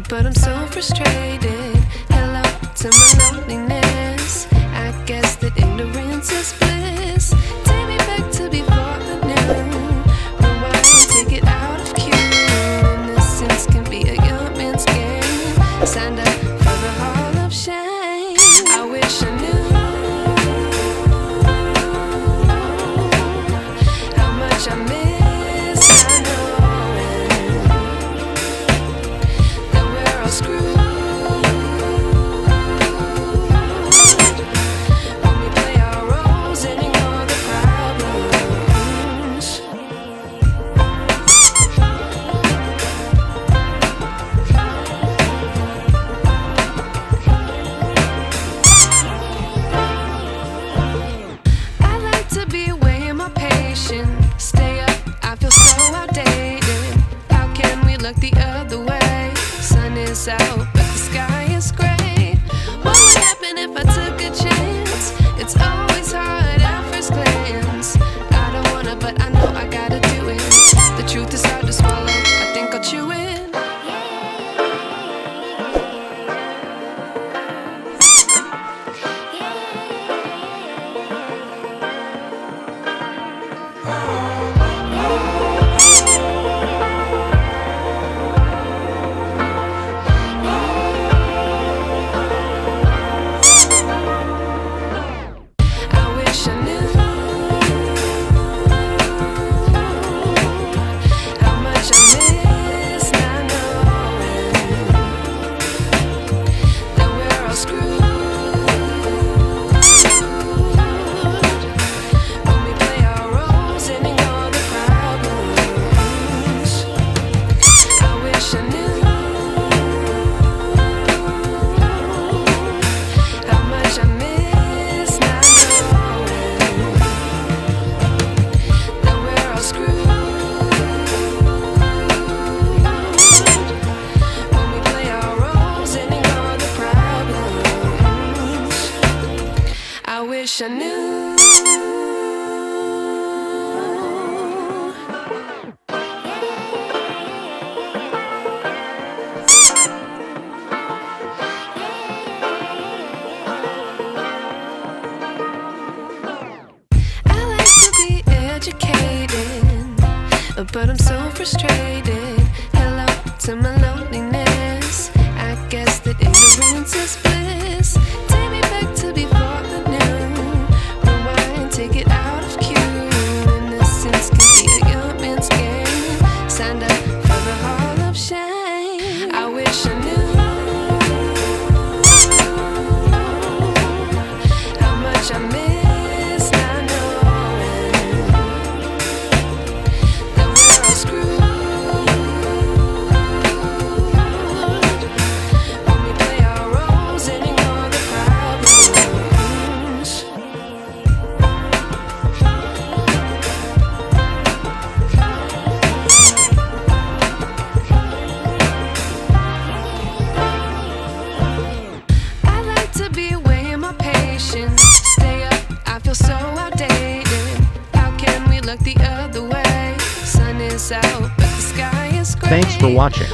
but I'm so frustrated. Hello to my loneliness. I guess that ignorance is bliss. Take me back to before the noon. Rewind, take it out of cue. Innocence can be a young man's game. Signed up for the hall of shame. I wish I knew how much I miss. I know that we're all screwed. Stay up, I feel so outdated. How can we look the other way? Sun is out, but the sky is gray. What would happen if I took a chance? It's always hard at first glance. I don't wanna, but I know I gotta do it. The truth is hard to swallow, I think I'll chew it. I wish I knew. I like to be educated, but I'm so frustrated. Hello to my loneliness. I guess that ignorance is bliss. Take me back to before the noon. Rewind, take it out of cue. Innocence can be a young man's game. Signed up for the hall of shame. I wish I knew how much I miss. I know that we're all screwed. Stay up, I feel so outdated. How can we look the other way? Sun is out, but the sky is gray. Thanks for watching.